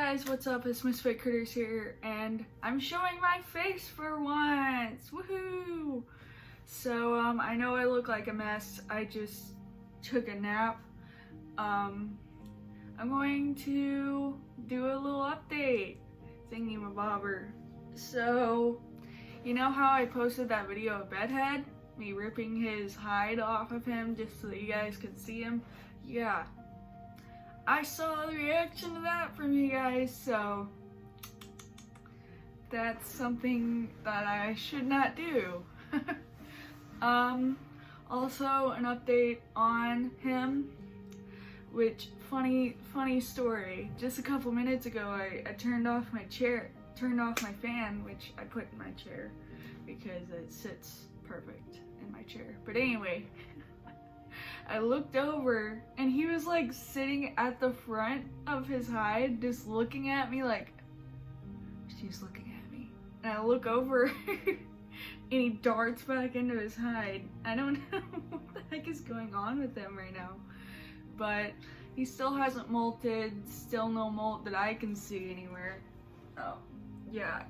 guys, what's up? It's Misfit Critters here, and I'm showing my face for once! Woohoo! So, I know I look like a mess. I just took a nap. I'm going to do a little update. Thingy-mabobber. So, you know how I posted that video of Bedhead? Me ripping his hide off of him just so that you guys could see him? Yeah. I saw the reaction to that from you guys, so that's something that I should not do. Also an update on him, which funny story. Just a couple minutes ago, I turned off my fan, which I put in my chair because it sits perfect in my chair. But anyway, I looked over and he was like sitting at the front of his hide just looking at me like, she's looking at me. And I look over and he darts back into his hide. I don't know what the heck is going on with him right now. But he still hasn't molted, still no molt that I can see anywhere. Oh, yeah.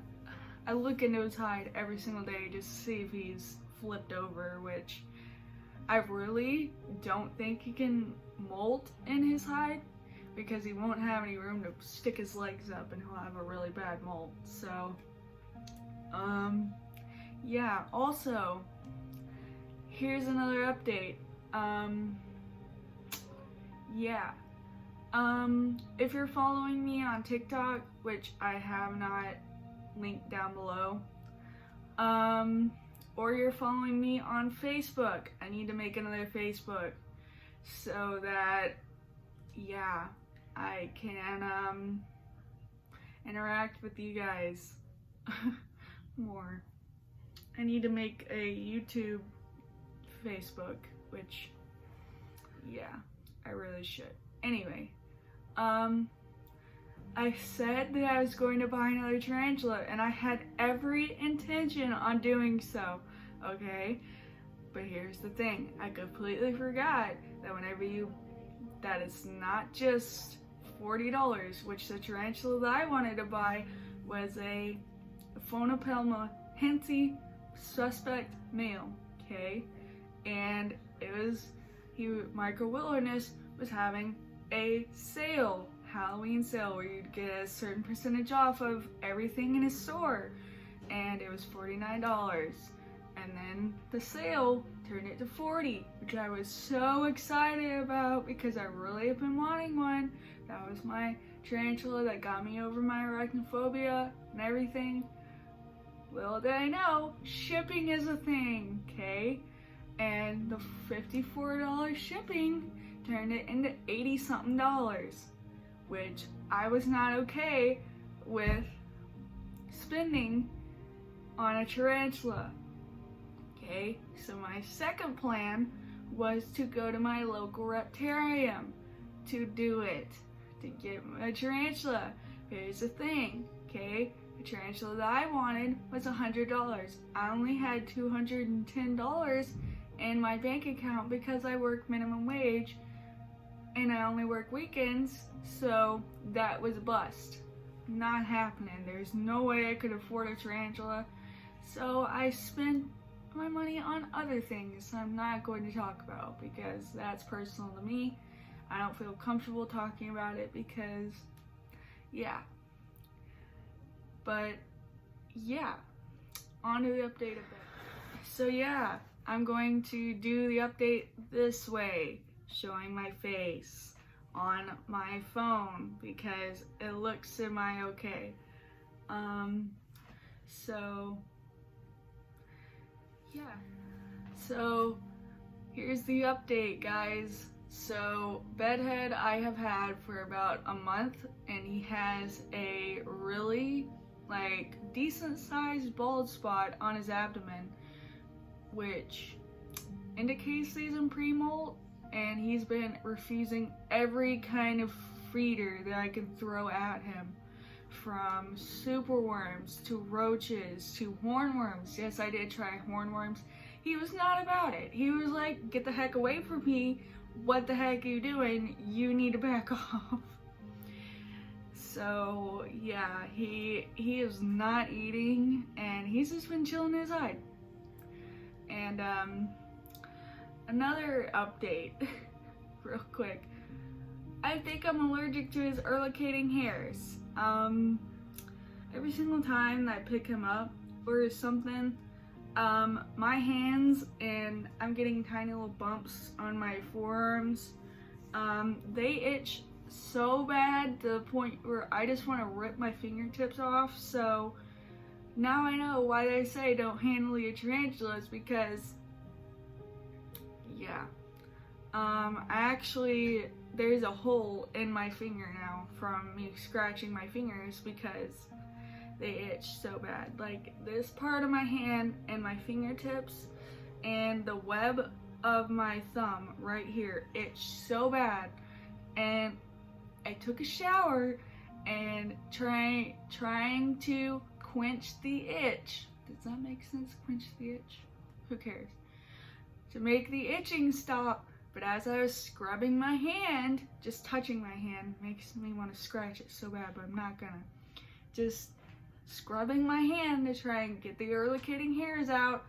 I look into his hide every single day just to see if he's flipped over, which I really don't think he can molt in his hide because he won't have any room to stick his legs up and he'll have a really bad molt. So, yeah. Also, here's another update. Yeah. If you're following me on TikTok, which I have not linked down below, or you're following me on Facebook, I need to make another Facebook so that, yeah, I can interact with you guys more. I need to make a YouTube Facebook, which, yeah, I really should. Anyway, I said that I was going to buy another tarantula, and I had every intention on doing so, okay? But here's the thing, I completely forgot that that it's not just $40, which the tarantula that I wanted to buy was a Phonopelma hensi suspect male, okay? And it was, Micro Wilderness was having a sale, Halloween sale, where you'd get a certain percentage off of everything in his store, and it was $49. And then the sale turned it to $40, which I was so excited about because I really have been wanting one. That was my tarantula that got me over my arachnophobia and everything. Little did I know, shipping is a thing, okay? And the $54 shipping turned it into $80-something, which I was not okay with spending on a tarantula. Okay, so my second plan was to go to my local reptarium to do it, to get a tarantula. Here's the thing, okay? The tarantula that I wanted was $100. I only had $210 in my bank account because I work minimum wage and I only work weekends, so that was a bust. Not happening. There's no way I could afford a tarantula, so I spent my money on other things I'm not going to talk about because that's personal to me. I don't feel comfortable talking about it because, yeah. But, yeah, on to the update of that. So yeah, I'm going to do the update this way, showing my face on my phone because it looks semi-okay. So yeah, so here's the update, guys. So Bedhead I have had for about a month, and he has a really decent sized bald spot on his abdomen, which indicates he's in premolt, and he's been refusing every kind of feeder that I can throw at him, from superworms to roaches to hornworms. Yes, I did try hornworms. He was not about it. He was like, get the heck away from me. What the heck are you doing? You need to back off. So So yeah, he is not eating, and he's just been chilling his hide. And another update, real quick. I think I'm allergic to his urlicating hairs. Every single time that I pick him up or something, my hands, and I'm getting tiny little bumps on my forearms, they itch so bad to the point where I just want to rip my fingertips off. So now I know why they say don't handle your tarantulas, because yeah, there's a hole in my finger now from me scratching my fingers because they itch so bad. Like this part of my hand and my fingertips and the web of my thumb right here itch so bad. And I took a shower and trying to quench the itch. Does that make sense? Quench the itch? Who cares? To make the itching stop. But as I was scrubbing my hand, just touching my hand makes me want to scratch it so bad, but I'm not gonna. Just scrubbing my hand to try and get the urlicating hairs out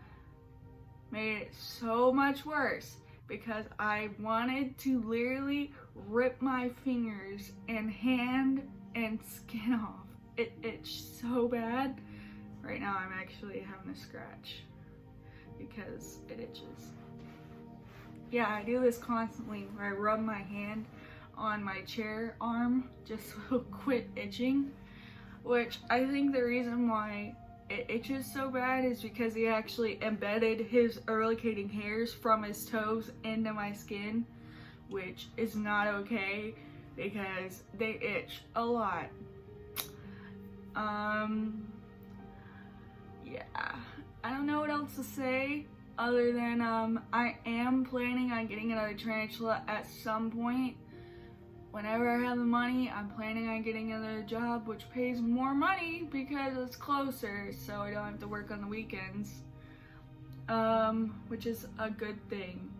made it so much worse, because I wanted to literally rip my fingers and hand and skin off. It itched so bad. Right now I'm actually having a scratch because it itches. Yeah, I do this constantly where I rub my hand on my chair arm just so it'll quit itching, which I think the reason why it itches so bad is because he actually embedded his urlicating hairs from his toes into my skin, which is not okay because they itch a lot. Yeah, I don't know what else to say other than I am planning on getting another tarantula at some point. Whenever I have the money, I'm planning on getting another job which pays more money because it's closer, so I don't have to work on the weekends, which is a good thing.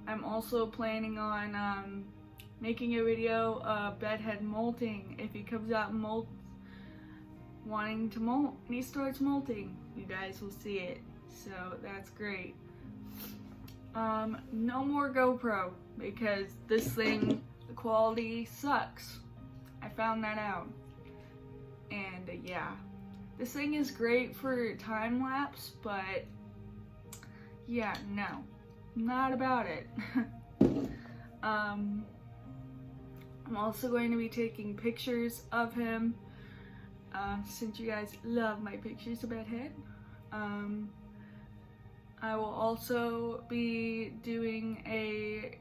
I'm also planning on making a video of bedhead molting. If he comes out wanting to molt and he starts molting, you guys will see it, so that's great. No more GoPro because this thing, the quality sucks. I found that out. And yeah, this thing is great for time lapse, but yeah, no, not about it. I'm also going to be taking pictures of him, since you guys love my pictures of Bedhead. I will also be doing a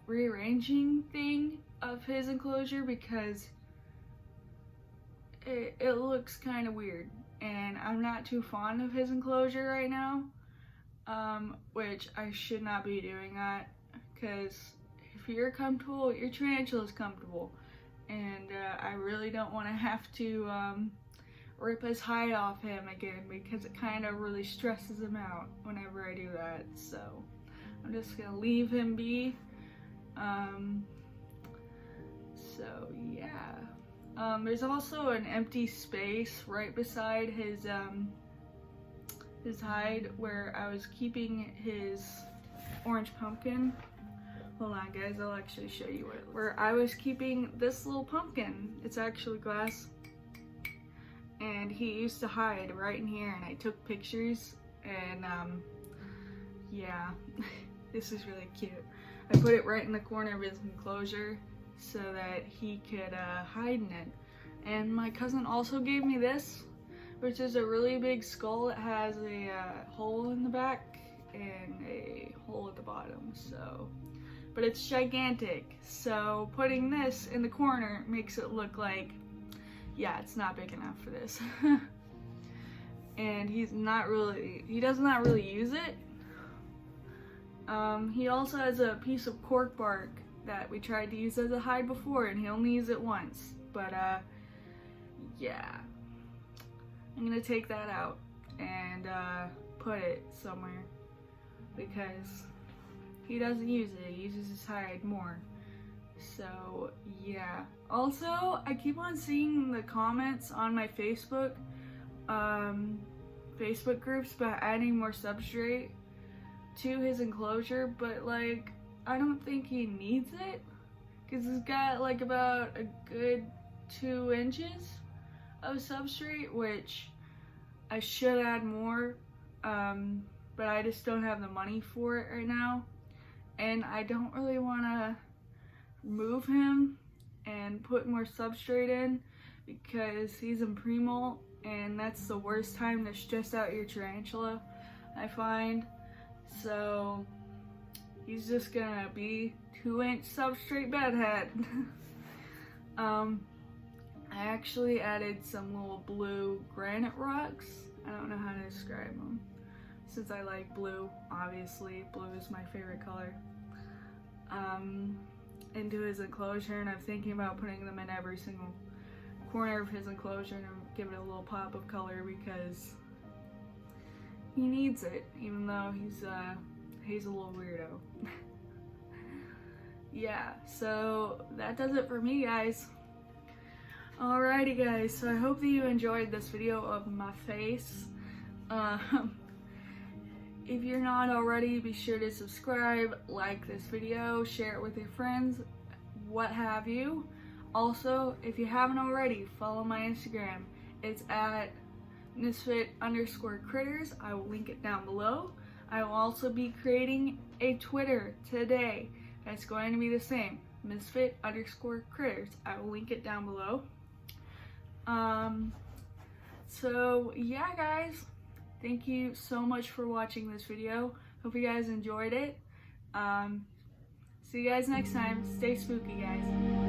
rearranging thing of his enclosure because it looks kind of weird, and I'm not too fond of his enclosure right now, which I should not be doing that, because if you're comfortable, your tarantula's comfortable, and I really don't want to have to rip his hide off him again, because it kind of really stresses him out whenever I do that. So I'm just gonna leave him be. So yeah, there's also an empty space right beside his hide where I was keeping his orange pumpkin. Hold on guys, I'll actually show you where I was keeping this little pumpkin. It's actually glass. And he used to hide right in here, and I took pictures, and yeah, this is really cute. I put it right in the corner of his enclosure so that he could hide in it. And my cousin also gave me this, which is a really big skull. It has a hole in the back and a hole at the bottom, so, but it's gigantic. So putting this in the corner makes it look like, yeah, it's not big enough for this. And he does not really use it. He also has a piece of cork bark that we tried to use as a hide before, and he only used it once. But yeah, I'm gonna take that out and put it somewhere because he doesn't use it. He uses his hide more. So yeah. Also, I keep on seeing the comments on my Facebook groups about adding more substrate to his enclosure, but like I don't think he needs it because he's got like about a good 2 inches of substrate, which I should add more, but I just don't have the money for it right now, and I don't really want to move him and put more substrate in because he's in premolt, and that's the worst time to stress out your tarantula, I find. So he's just gonna be 2-inch substrate bedhead. I actually added some little blue granite rocks. I don't know how to describe them. Since I like blue, obviously, blue is my favorite color. Into his enclosure, and I'm thinking about putting them in every single corner of his enclosure and give it a little pop of color because he needs it, even though he's a little weirdo. Yeah, so that does it for me, guys. Alrighty guys, so I hope that you enjoyed this video of my face. If you're not already, be sure to subscribe, like this video, share it with your friends, what have you. Also, if you haven't already, follow my Instagram. It's at misfit_critters. I will link it down below. I will also be creating a Twitter today. It's going to be the same, misfit_critters. I will link it down below. So yeah guys, thank you so much for watching this video. Hope you guys enjoyed it. See you guys next time. Stay spooky, guys.